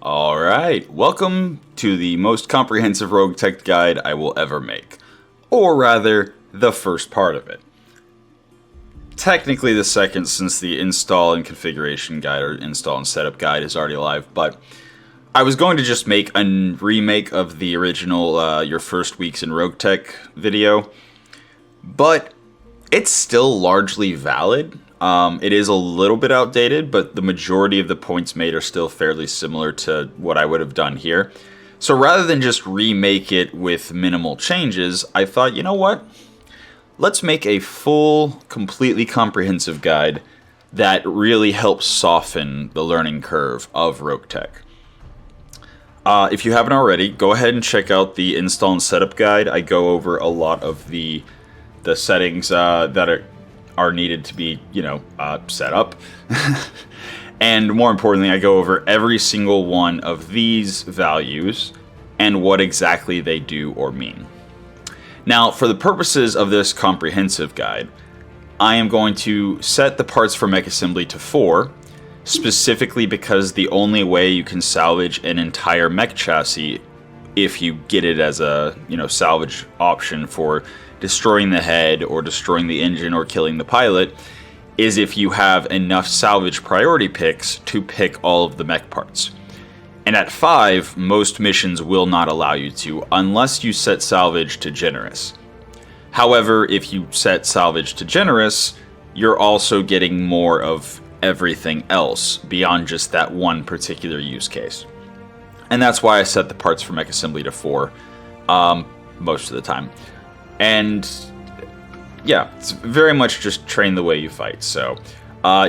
Alright, welcome to the most comprehensive Roguetech guide I will ever make. Or rather, the first part of it. Technically the second, since the install and configuration guide, or install and setup guide, is already live, but I was going to just make a remake of the original Your First Weeks in Roguetech video, but it's still largely valid. It is a little bit outdated, but the majority of the points made are still fairly similar to what I would have done here. So rather than just remake it with minimal changes, I thought, you know what? Let's make a full, completely comprehensive guide that really helps soften the learning curve of Roguetech. If you haven't already, go ahead and check out the install and setup guide. I go over a lot of the settings that are needed to be, set up. And more importantly, I go over every single one of these values and what exactly they do or mean. Now, for the purposes of this comprehensive guide, I am going to set the parts for mech assembly to 4, specifically because the only way you can salvage an entire mech chassis, if you get it as a salvage option for destroying the head or destroying the engine or killing the pilot, is if you have enough salvage priority picks to pick all of the mech parts. And at 5, most missions will not allow you to, unless you set salvage to generous. However, if you set salvage to generous, you're also getting more of everything else beyond just that one particular use case. And that's why I set the parts for mech assembly to 4 most of the time. And yeah, it's very much just train the way you fight. So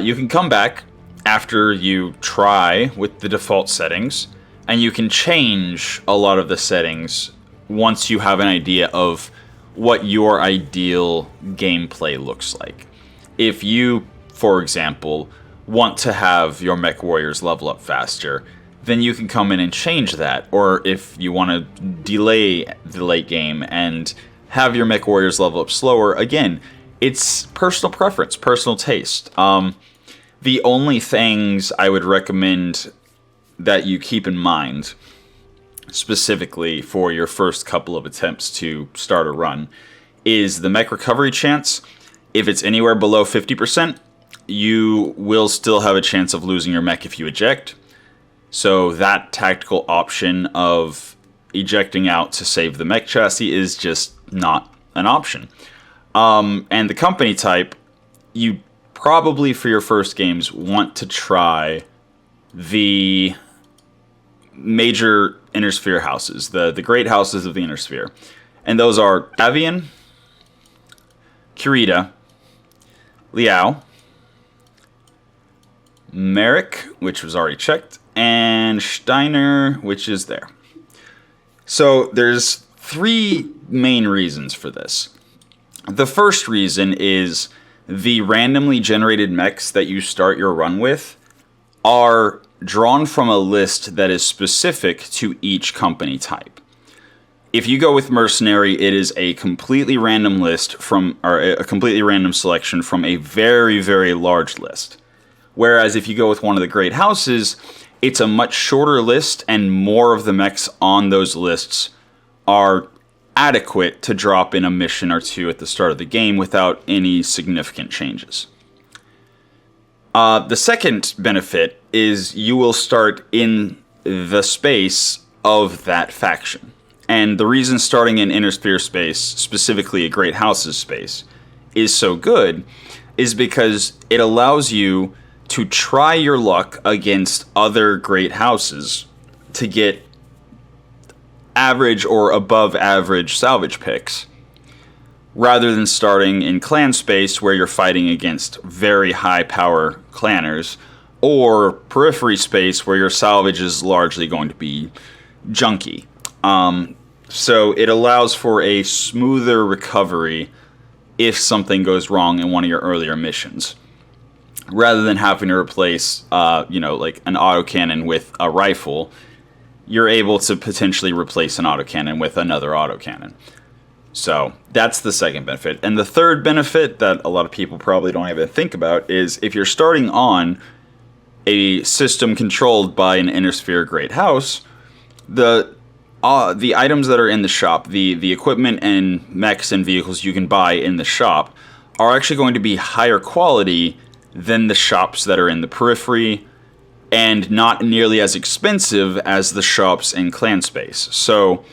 you can come back after you try with the default settings, and you can change a lot of the settings once you have an idea of what your ideal gameplay looks like. If you, for example, want to have your Mechwarriors level up faster, then you can come in and change that. Or if you want to delay the late game and have your Mechwarriors level up slower, again, it's personal preference, personal taste. The only things I would recommend that you keep in mind, specifically for your first couple of attempts to start a run, is the mech recovery chance. If it's anywhere below 50%, you will still have a chance of losing your mech if you eject. So that tactical option of ejecting out to save the mech chassis is just not an option. And the company type, you probably for your first games want to try the major inner sphere houses, the great houses of the inner sphere. And those are Avian, Kurita, Liao, Merrick, which was already checked, and Steiner, which is there. So there's 3 main reasons for this. The first reason is the randomly generated mechs that you start your run with are drawn from a list that is specific to each company type. If you go with mercenary, it is a completely random list or a completely random selection from a very, very large list. Whereas if you go with one of the great houses, it's a much shorter list, and more of the mechs on those lists are adequate to drop in a mission or 2 at the start of the game without any significant changes. The second benefit is you will start in the space of that faction. And the reason starting in Inner Sphere space, specifically a Great Houses space, is so good is because it allows you to try your luck against other Great Houses to get average or above average salvage picks, rather than starting in clan space where you're fighting against very high power clanners, or periphery space where your salvage is largely going to be junky. So it allows for a smoother recovery if something goes wrong in one of your earlier missions, rather than having to replace like an autocannon with a rifle. You're able to potentially replace an autocannon with another autocannon. So that's the second benefit. And the third benefit that a lot of people probably don't even think about is if you're starting on a system controlled by an Inner Sphere Great House, the items that are in the shop, the equipment and mechs and vehicles you can buy in the shop, are actually going to be higher quality than the shops that are in the periphery, and not nearly as expensive as the shops in Clan Space. So,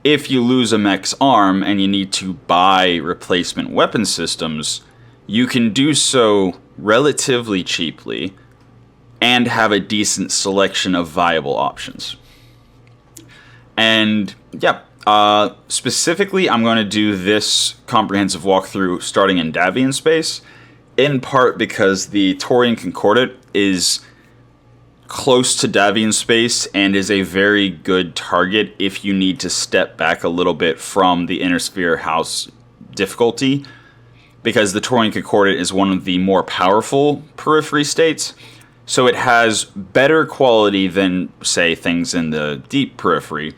if you lose a mech's arm and you need to buy replacement weapon systems, you can do so relatively cheaply and have a decent selection of viable options. And yeah, specifically I'm going to do this comprehensive walkthrough starting in Davian space, in part because the Taurian Concordat is close to Davian space and is a very good target if you need to step back a little bit from the Inner Sphere House difficulty, because the Taurian Concordat is one of the more powerful periphery states, so it has better quality than, say, things in the deep periphery,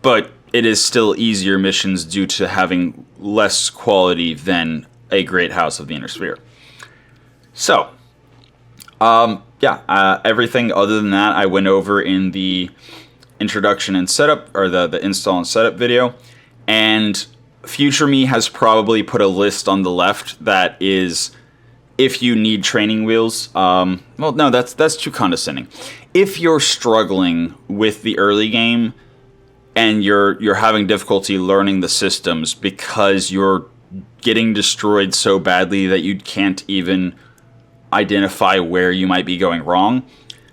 but it is still easier missions due to having less quality than a Great House of the Inner Sphere. So, everything other than that I went over in the introduction and setup, or the install and setup video, and Future Me has probably put a list on the left that is, if you need training wheels, well, no, that's too condescending. If you're struggling with the early game and you're having difficulty learning the systems because you're getting destroyed so badly that you can't even identify where you might be going wrong,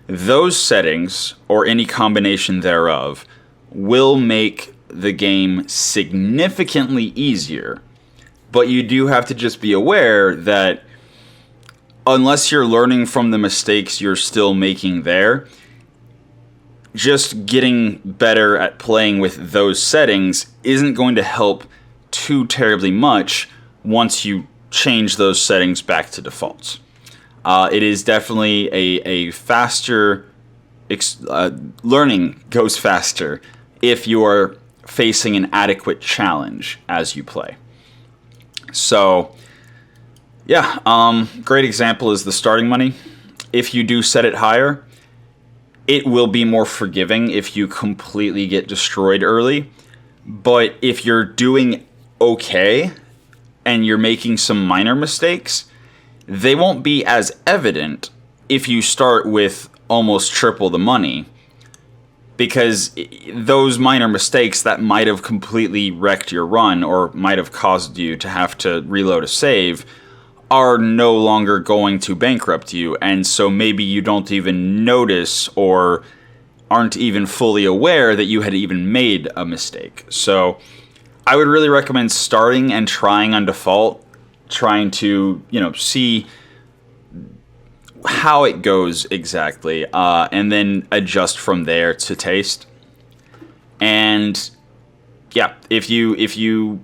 those settings, or any combination thereof, will make the game significantly easier. But you do have to just be aware that unless you're learning from the mistakes you're still making there, just getting better at playing with those settings isn't going to help too terribly much once you change those settings back to defaults. It is definitely a faster, learning goes faster if you are facing an adequate challenge as you play. So, yeah, great example is the starting money. If you do set it higher, it will be more forgiving if you completely get destroyed early. But if you're doing okay and you're making some minor mistakes, they won't be as evident if you start with almost triple the money, because those minor mistakes that might have completely wrecked your run or might have caused you to have to reload a save are no longer going to bankrupt you, and so maybe you don't even notice or aren't even fully aware that you had even made a mistake. So I would really recommend starting and trying on default, trying to, see how it goes exactly, and then adjust from there to taste. And yeah, if you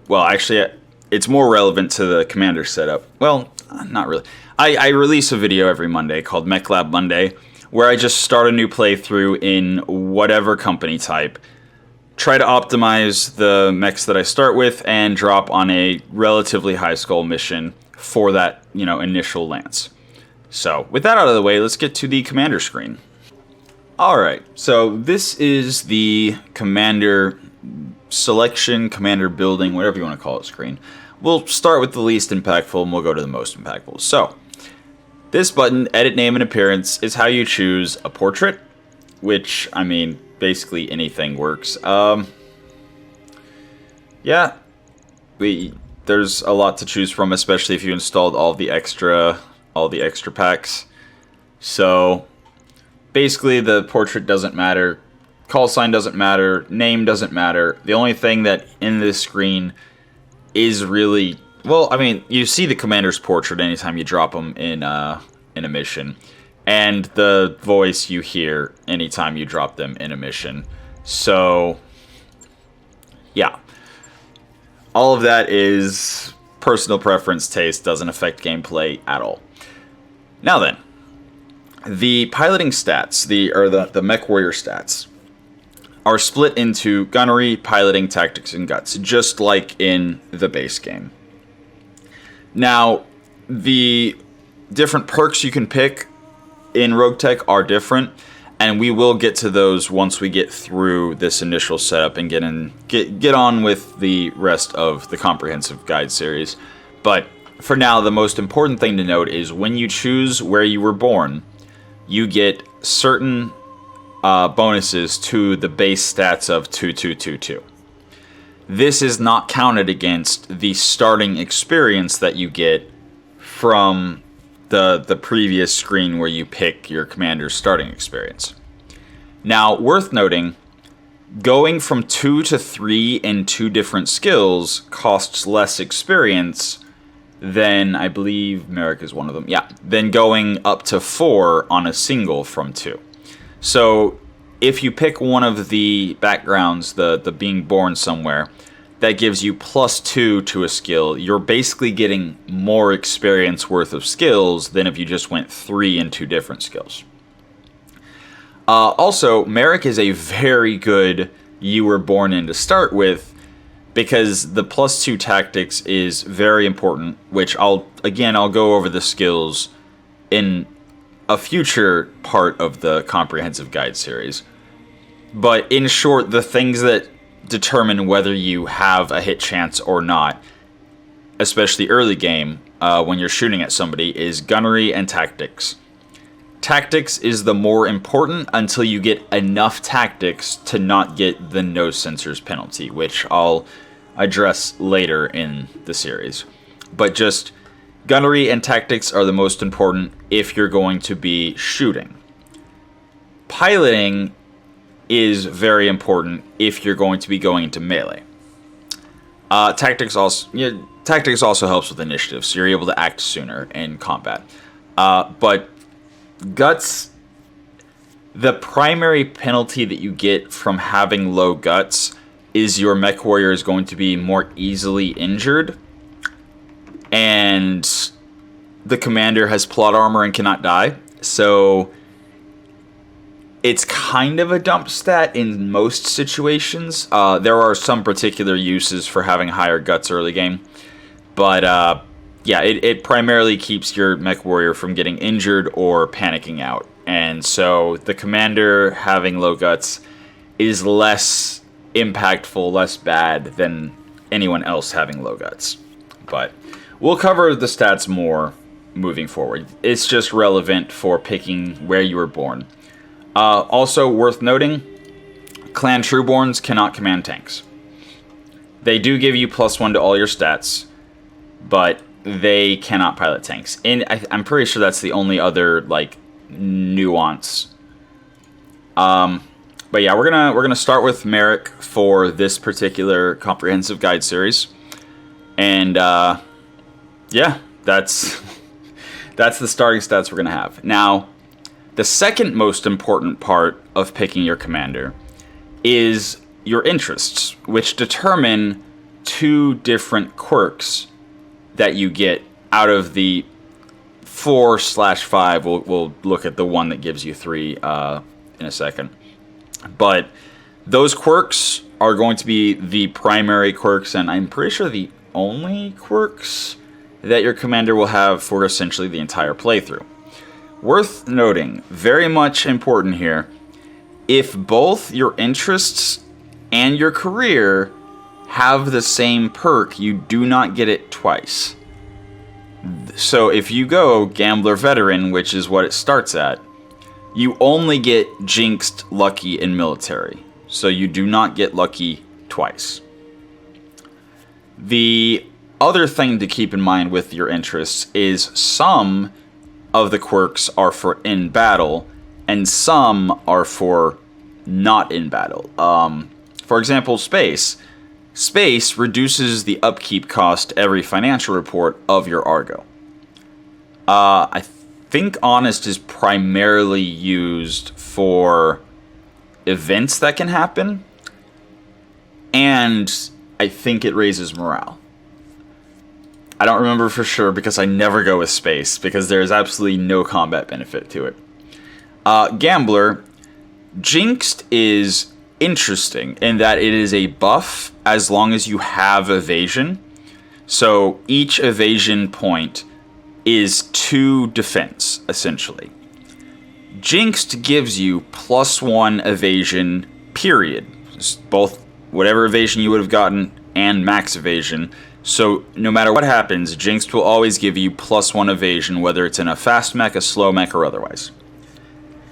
well, actually, it's more relevant to the commander setup. Well, not really. I release a video every Monday called Mech Lab Monday, where I just start a new playthrough in whatever company type, try to optimize the mechs that I start with, and drop on a relatively high skull mission for that, initial lance. So, with that out of the way, let's get to the commander screen. Alright, so this is the commander selection, commander building, whatever you want to call it, screen. We'll start with the least impactful and we'll go to the most impactful. So, this button, Edit Name and Appearance, is how you choose a portrait, which, basically anything works. Yeah, there's a lot to choose from, especially if you installed all the extra packs. So basically the portrait doesn't matter, call sign doesn't matter, name doesn't matter. The only thing that in this screen is really, you see the commander's portrait anytime you drop them in a mission, and the voice you hear anytime you drop them in a mission. So yeah, all of that is personal preference, taste, doesn't affect gameplay at all. Now then, the piloting stats, the Mechwarrior stats, are split into gunnery, piloting, tactics, and guts, just like in the base game. Now, the different perks you can pick in Roguetech are different, and we will get to those once we get through this initial setup and get on with the rest of the comprehensive guide series. But for now, the most important thing to note is when you choose where you were born, you get certain bonuses to the base stats of 2222. This is not counted against the starting experience that you get from the previous screen where you pick your commander's starting experience. Now, worth noting, going from 2 to 3 in 2 different skills costs less experience than, I believe Merrick is one of them, yeah, than going up to 4 on a single from 2. So if you pick one of the backgrounds, the being born somewhere, that gives you +2 to a skill, you're basically getting more experience worth of skills than if you just went 3 in 2 different skills. Also, Merrick is a very good you were born in to start with, because the +2 tactics is very important, which I'll go over the skills in a future part of the comprehensive guide series. But in short, the things that determine whether you have a hit chance or not, especially early game, when you're shooting at somebody, is gunnery and tactics. Tactics is the more important until you get enough tactics to not get the no sensors penalty, which I'll address later in the series. But just gunnery and tactics are the most important if you're going to be shooting. Piloting is very important if you're going to be going into melee. Tactics also helps with initiative, so you're able to act sooner in combat. But guts, the primary penalty that you get from having low guts is your Mechwarrior is going to be more easily injured, and the commander has plot armor and cannot die, so it's kind of a dump stat in most situations. There are some particular uses for having higher guts early game, but yeah, it primarily keeps your Mechwarrior from getting injured or panicking out, and so the commander having low guts is less impactful, less bad than anyone else having low guts. But we'll cover the stats more moving forward. It's just relevant for picking where you were born. Also worth noting, Clan Trueborns cannot command tanks. They do give you +1 to all your stats, but they cannot pilot tanks. And I'm pretty sure that's the only other nuance. But yeah, we're gonna start with Merrick for this particular comprehensive guide series, and yeah, that's the starting stats we're gonna have. Now, the second most important part of picking your commander is your interests, which determine 2 different quirks that you get out of the 4/5. We'll look at the one that gives you 3 in a second. But those quirks are going to be the primary quirks, and I'm pretty sure the only quirks that your commander will have for essentially the entire playthrough. Worth noting, very much important here, if both your interests and your career have the same perk, you do not get it twice. So if you go Gambler Veteran, which is what it starts at, you only get Jinxed, Lucky, and Military. So you do not get Lucky twice. The other thing to keep in mind with your interests is some of the quirks are for in battle, and some are for not in battle. For example, Space. Space reduces the upkeep cost every financial report of your Argo. I think Honest is primarily used for events that can happen, and I think it raises morale. I don't remember for sure because I never go with Space because there is absolutely no combat benefit to it. Gambler, Jinxed is interesting in that it is a buff as long as you have evasion. So each evasion point is 2 defense, essentially. Jinxed gives you +1 evasion, period. Both whatever evasion you would have gotten and max evasion. So no matter what happens, Jinxed will always give you +1 evasion, whether it's in a fast mech, a slow mech, or otherwise.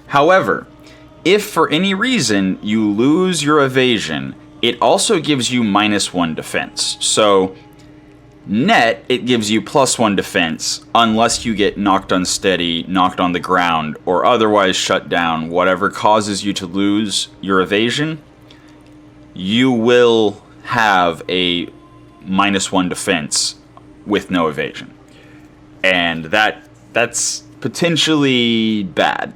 However, if for any reason you lose your evasion, it also gives you -1 defense. So net, it gives you +1 defense unless you get knocked unsteady, knocked on the ground, or otherwise shut down. Whatever causes you to lose your evasion, you will have a -1 defense with no evasion. And that's potentially bad.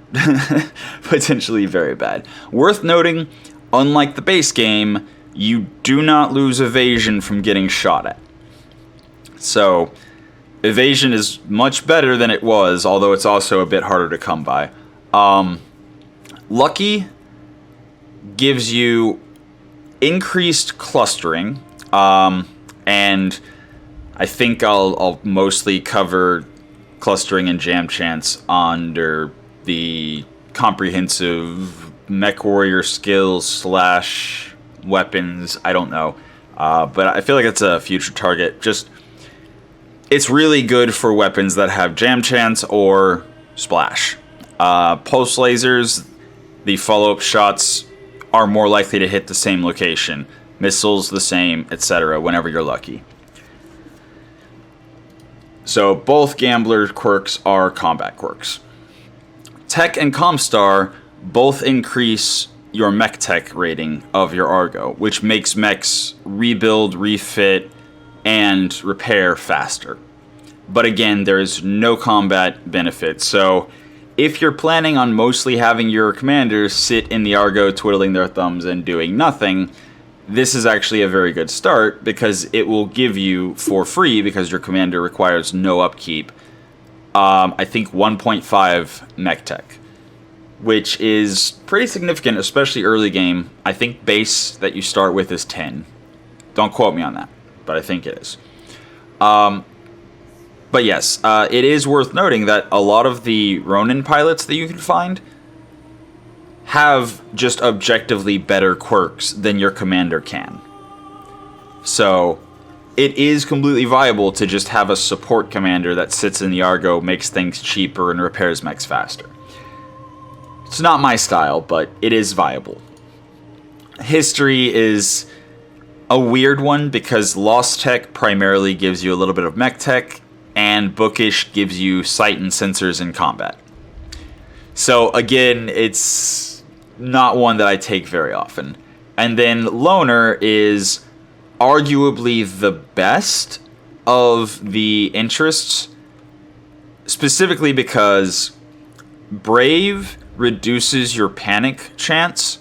Potentially very bad. Worth noting, unlike the base game, you do not lose evasion from getting shot at. So, evasion is much better than it was, although it's also a bit harder to come by. Lucky gives you increased clustering, and I think I'll mostly cover clustering and jam chance under the comprehensive Mechwarrior skills / weapons. I don't know, but I feel like it's a future target. It's really good for weapons that have jam chance or splash. Pulse lasers, the follow-up shots are more likely to hit the same location. Missiles the same, etc. whenever you're lucky. So both Gambler quirks are combat quirks. Tech and Comstar both increase your mech tech rating of your Argo, which makes mechs rebuild, refit, and repair faster. But again, there is no combat benefit, so if you're planning on mostly having your commanders sit in the Argo twiddling their thumbs and doing nothing, this is actually a very good start because it will give you for free, because your commander requires no upkeep, I think 1.5 mech tech, which is pretty significant, especially early game. I think base that you start with is 10. Don't quote me on that, but I think it is. But yes, it is worth noting that a lot of the Ronin pilots that you can find have just objectively better quirks than your commander can. So it is completely viable to just have a support commander that sits in the Argo, makes things cheaper, and repairs mechs faster. It's not my style, but it is viable. History is a weird one because Lost Tech primarily gives you a little bit of mech tech, and Bookish gives you sight and sensors in combat. So again, it's not one that I take very often. And then Loner is arguably the best of the interests, specifically because Brave reduces your panic chance.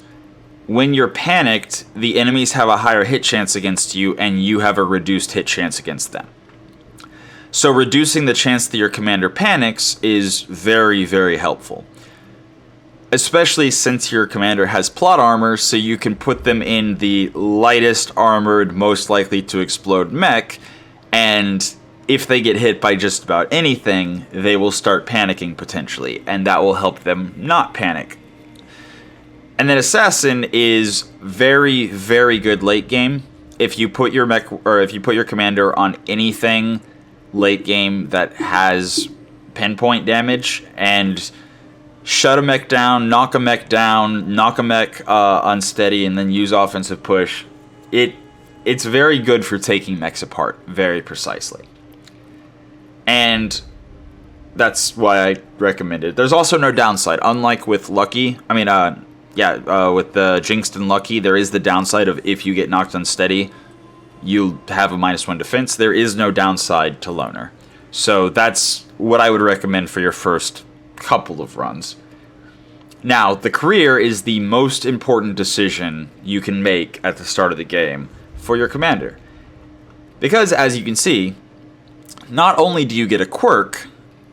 When you're panicked, the enemies have a higher hit chance against you, and you have a reduced hit chance against them. So reducing the chance that your commander panics is very, very helpful. Especially since your commander has plot armor, so you can put them in the lightest armored, most likely to explode mech, and if they get hit by just about anything, they will start panicking potentially, and that will help them not panic. And then Assassin is very, very good late game. If you put your mech, or if you put your commander on anything late game that has pinpoint damage and shut a mech down, knock a mech unsteady, and then use offensive push, it's very good for taking mechs apart very precisely. And that's why I recommend it. There's also no downside. Unlike with Lucky, with the Jinxed and Lucky, there is the downside of if you get knocked unsteady, you have a -1 defense. There is no downside to Loner. So that's what I would recommend for your first couple of runs. Now, the career is the most important decision you can make at the start of the game for your commander. Because, as you can see, not only do you get a quirk,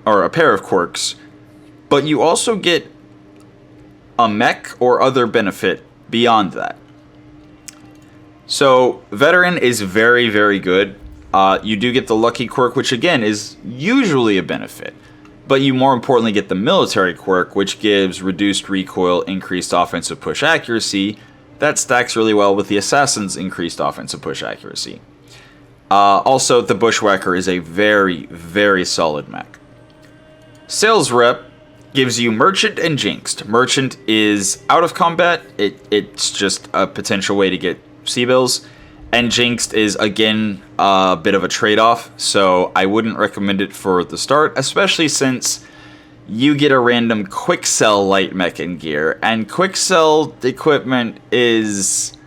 or a pair of quirks, but you also get a mech or other benefit beyond that. So, Veteran is very, very good. You do get the Lucky quirk, which again is usually a benefit. but you more importantly get the military quirk, which gives reduced recoil, increased offensive push accuracy. That stacks really well with the assassin's increased offensive push accuracy. Also, the Bushwhacker is a very, very solid mech. Sales Rep gives you Merchant and Jinxed. Merchant is out of combat. It's just a potential way to get C-bills. And Jinxed is, again, a bit of a trade-off, so I wouldn't recommend it for the start, especially since you get a random Quick Sell light mech in gear, and Quick Sell equipment is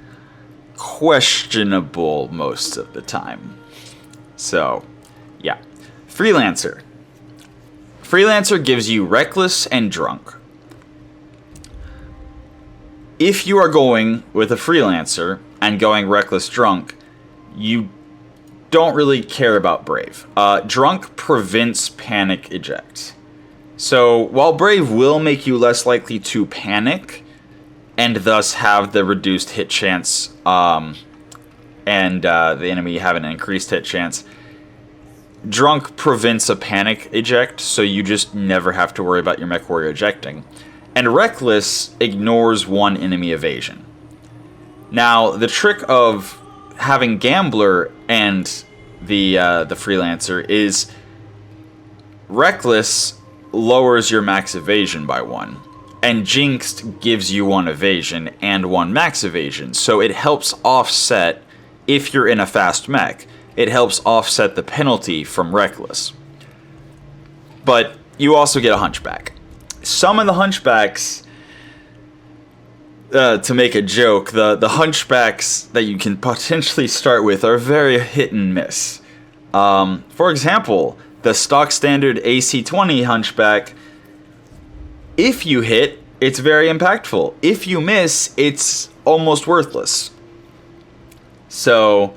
questionable most of the time. So, yeah. Freelancer. Freelancer gives you Reckless and Drunk. If you are going with a Freelancer and going Reckless Drunk, you don't really care about Brave. Drunk prevents panic eject. So while Brave will make you less likely to panic, and thus have the reduced hit chance, and the enemy have an increased hit chance, Drunk prevents a panic eject, so you just never have to worry about your Mechwarrior ejecting. And Reckless ignores one enemy evasion. Now, the trick of having Gambler and the Freelancer is Reckless lowers your max evasion by 1, and Jinxed gives you 1 evasion and 1 max evasion, so it helps offset, if you're in a fast mech, it helps offset the penalty from Reckless. But you also get a Hunchback. Some of the Hunchbacks, to make a joke, the Hunchbacks that you can potentially start with are very hit and miss. For example, the stock standard AC-20 Hunchback, if you hit, it's very impactful. If you miss, it's almost worthless. So,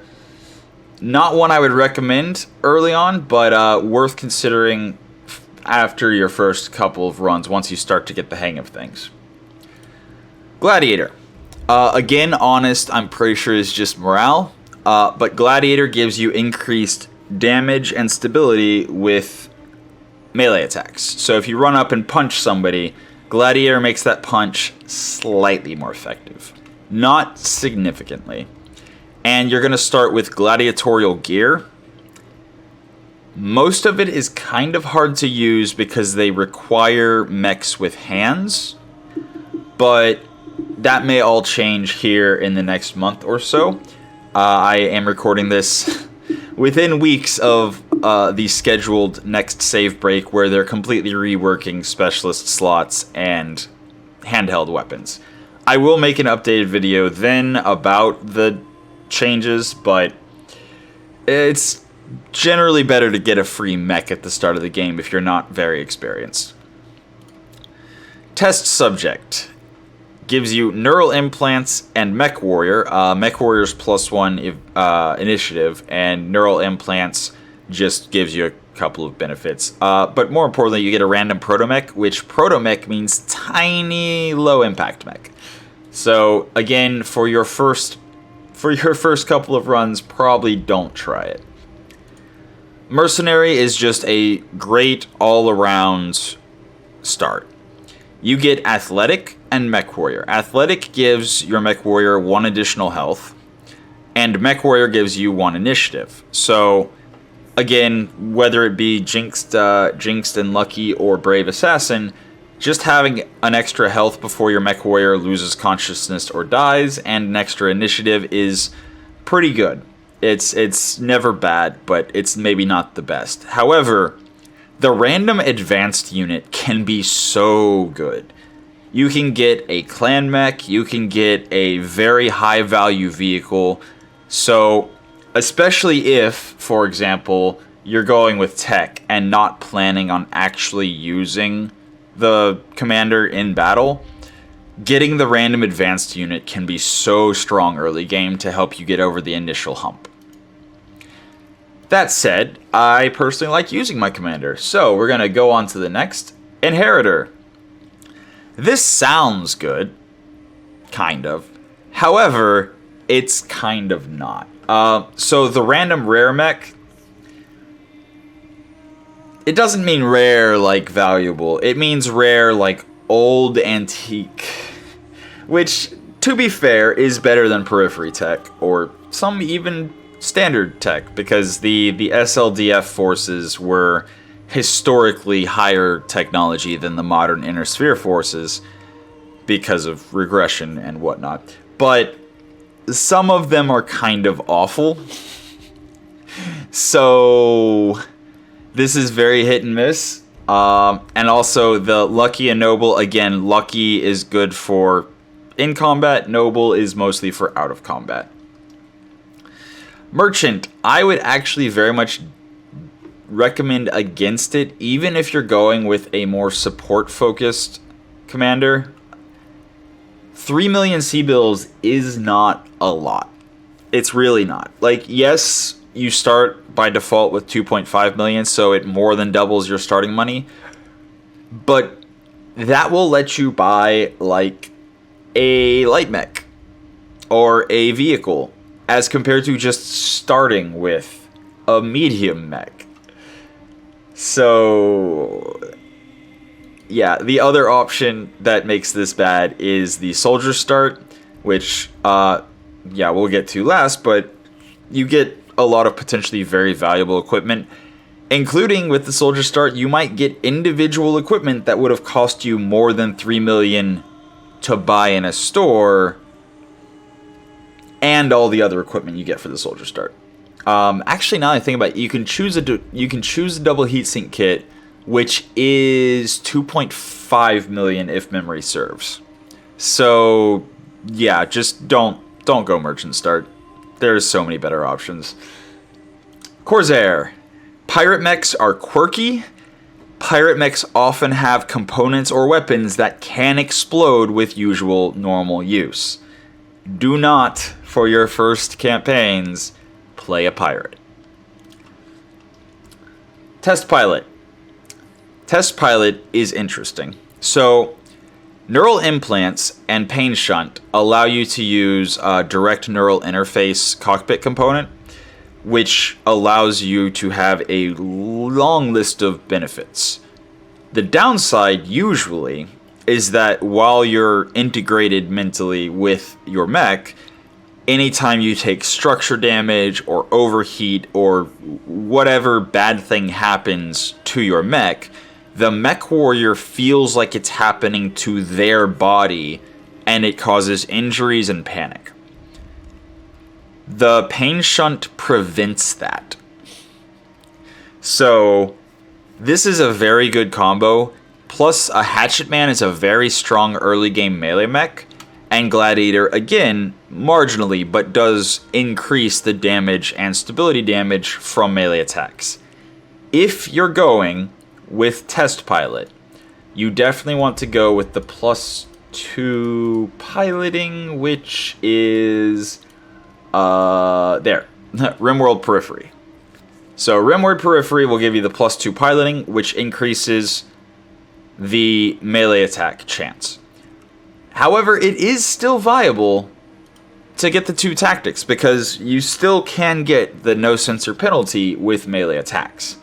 not one I would recommend early on, but worth considering after your first couple of runs, once you start to get the hang of things. Gladiator. Again, Honest, I'm pretty sure is just morale, but Gladiator gives you increased damage and stability with melee attacks. So if you run up and punch somebody, Gladiator makes that punch slightly more effective. Not significantly. And you're going to start with gladiatorial gear. Most of it is kind of hard to use because they require mechs with hands, but that may all change here in the next month or so. I am recording this within weeks of the scheduled next save break, where they're completely reworking specialist slots and handheld weapons. I will make an updated video then about the changes, but it's generally better to get a free mech at the start of the game if you're not very experienced. Test Subject gives you Neural Implants and Mechwarrior. Mechwarrior's +1 initiative, and Neural Implants just gives you a couple of benefits. But more importantly, you get a random Protomech, which Protomech means tiny low impact mech. So again, for your first couple of runs, probably don't try it. Mercenary is just a great all-around start. You get Athletic and Mechwarrior. Athletic gives your Mechwarrior 1 additional health, and Mechwarrior gives you 1 initiative. So, again, whether it be Jinxed and Lucky or Brave Assassin, just having an extra health before your Mechwarrior loses consciousness or dies, and an extra initiative is pretty good. It's never bad, but it's maybe not the best. However, the random advanced unit can be so good. You can get a clan mech, you can get a very high value vehicle. So, especially if, for example, you're going with tech and not planning on actually using the commander in battle, getting the random advanced unit can be so strong early game to help you get over the initial hump. That said, I personally like using my commander, so we're going to go on to the next. Inheritor. This sounds good, kind of. However, it's kind of not. So the random rare mech, it doesn't mean rare like valuable. It means rare like old antique. Which, to be fair, is better than periphery tech, or some even standard tech, because the SLDF forces were historically higher technology than the modern inner sphere forces because of regression and whatnot. But some of them are kind of awful. So this is very hit and miss. And also the Lucky and Noble, again, Lucky is good for in combat, Noble is mostly for out of combat. Merchant, I would actually very much recommend against it, even if you're going with a more support-focused commander. 3 million C-bills is not a lot. It's really not. Like, yes, you start by default with 2.5 million, so it more than doubles your starting money. But that will let you buy, like, a light mech or a vehicle, as compared to just starting with a medium mech. So, yeah, the other option that makes this bad is the soldier start, which, yeah, we'll get to last, but you get a lot of potentially very valuable equipment, including with the soldier start, you might get individual equipment that would have cost you more than 3 million to buy in a store, and all the other equipment you get for the soldier start. Actually, now that I think about it, you can choose a double heatsink kit, which is 2.5 million if memory serves. So yeah, just don't go merchant start. There's so many better options. Corsair. Pirate mechs are quirky. Pirate mechs often have components or weapons that can explode with usual normal use. Do not, for your first campaigns, play a pirate. Test Pilot. Test Pilot is interesting. So, neural implants and pain shunt allow you to use a direct neural interface cockpit component, which allows you to have a long list of benefits. The downside, usually, is that while you're integrated mentally with your mech, anytime you take structure damage or overheat or whatever bad thing happens to your mech, the Mechwarrior feels like it's happening to their body, and it causes injuries and panic. The pain shunt prevents that. So, this is a very good combo. Plus, a Hatchet Man is a very strong early game melee mech, and Gladiator, again, marginally, but does increase the damage and stability damage from melee attacks. If you're going with Test Pilot, you definitely want to go with the +2 piloting, which is there, Rimworld Periphery. So Rimworld Periphery will give you the +2 piloting, which increases the melee attack chance. However, it is still viable to get the 2 tactics, because you still can get the no sensor penalty with melee attacks.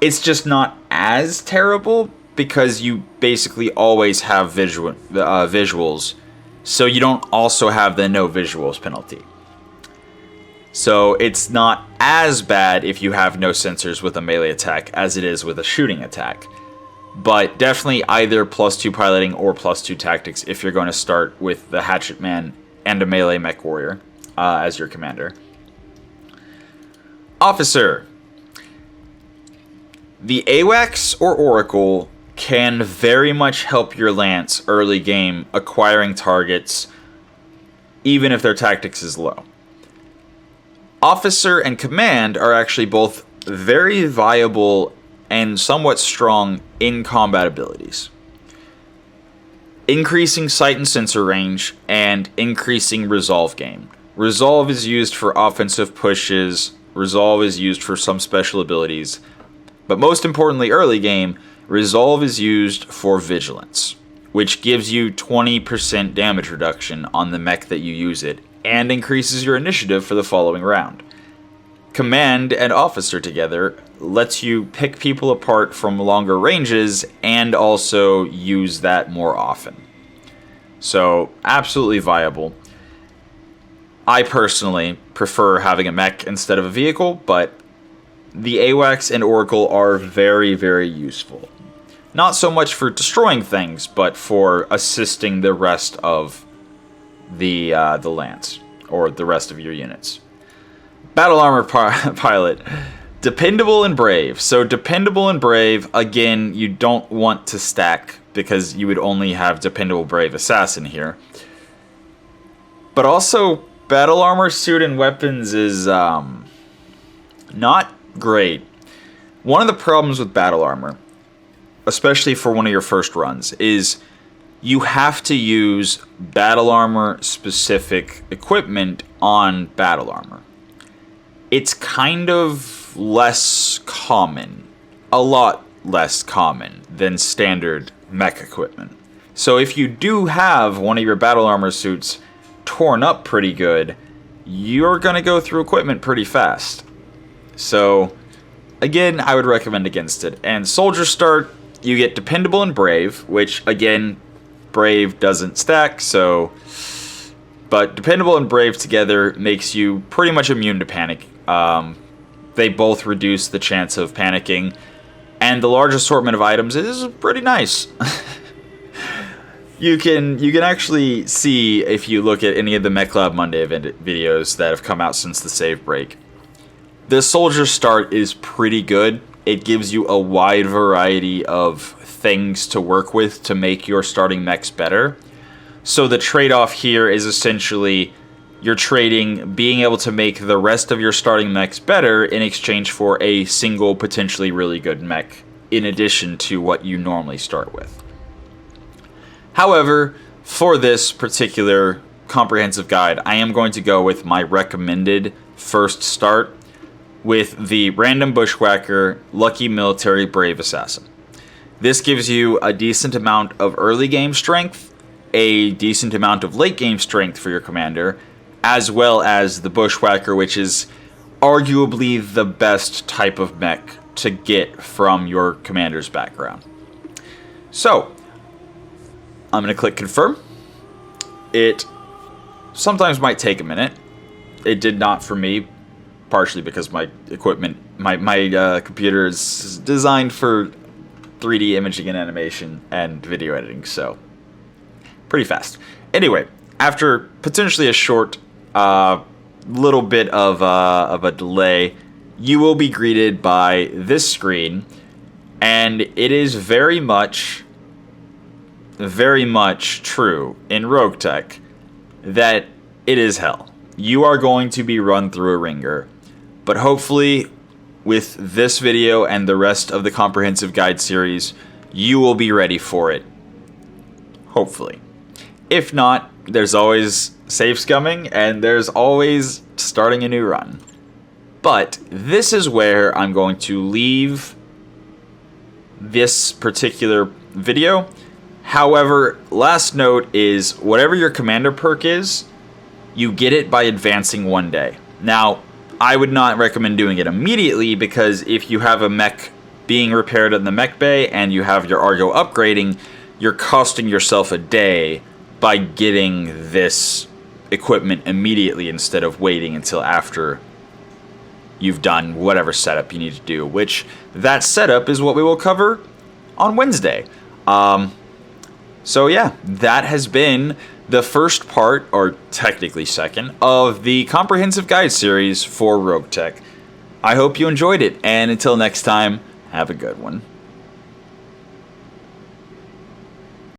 It's just not as terrible, because you basically always have visuals, so you don't also have the no visuals penalty. So it's not as bad if you have no sensors with a melee attack as it is with a shooting attack. But definitely either +2 piloting or +2 tactics if you're going to start with the Hatchet Man and a melee Mechwarrior as your commander. Officer. The AWACS or Oracle can very much help your Lance early game acquiring targets, even if their tactics is low. Officer and Command are actually both very viable and somewhat strong in combat abilities. Increasing sight and sensor range, and increasing resolve gain. Resolve is used for offensive pushes, resolve is used for some special abilities, but most importantly early game, resolve is used for vigilance, which gives you 20% damage reduction on the mech that you use it, and increases your initiative for the following round. command and officer together lets you pick people apart from longer ranges and also use that more often. So, absolutely viable. I personally prefer having a mech instead of a vehicle, but the AWACS and Oracle are very, very useful. Not so much for destroying things, but for assisting the rest of the lance, or the rest of your units. Battle Armor Pilot. Dependable and Brave. So Dependable and Brave, again, you don't want to stack because you would only have Dependable Brave Assassin here. But also, Battle Armor Suit and Weapons is not great. One of the problems with Battle Armor, especially for one of your first runs, is you have to use Battle Armor specific equipment on Battle Armor. It's kind of less common, a lot less common than standard mech equipment. So if you do have one of your Battle Armor suits torn up pretty good, you're gonna go through equipment pretty fast. So again, I would recommend against it. And Soldier Start, you get Dependable and Brave, which again, Brave doesn't stack, so... But Dependable and Brave together makes you pretty much immune to panic. They both reduce the chance of panicking, and the large assortment of items is pretty nice. You can actually see, if you look at any of the Mech Lab Monday event videos that have come out since the save break, the Soldier Start is pretty good. It gives you a wide variety of things to work with to make your starting mechs better. So the trade-off here is essentially you're trading being able to make the rest of your starting mechs better in exchange for a single potentially really good mech in addition to what you normally start with. However, for this particular comprehensive guide, I am going to go with my recommended first start with the Random Bushwhacker Lucky Military Brave Assassin. This gives you a decent amount of early game strength, a decent amount of late game strength for your commander, as well as the Bushwhacker, which is arguably the best type of mech to get from your commander's background. So, I'm going to click confirm. It sometimes might take a minute. It did not for me, partially because my equipment, my computer is designed for 3D imaging and animation and video editing, so pretty fast. Anyway, after potentially a short little bit of a delay, you will be greeted by this screen, and it is very much true in Roguetech that it is hell. You are going to be run through a ringer, but hopefully with this video and the rest of the comprehensive guide series, you will be ready for it. Hopefully. If not, there's always save scumming, and there's always starting a new run. But this is where I'm going to leave this particular video. However, last note is, whatever your commander perk is, you get it by advancing one day. Now, I would not recommend doing it immediately, because if you have a mech being repaired in the mech bay and you have your Argo upgrading, you're costing yourself a day by getting this equipment immediately instead of waiting until after you've done whatever setup you need to do, which that setup is what we will cover on Wednesday. So yeah, that has been the first part, or technically second, of the comprehensive guide series for Roguetech. I hope you enjoyed it, and until next time, have a good one.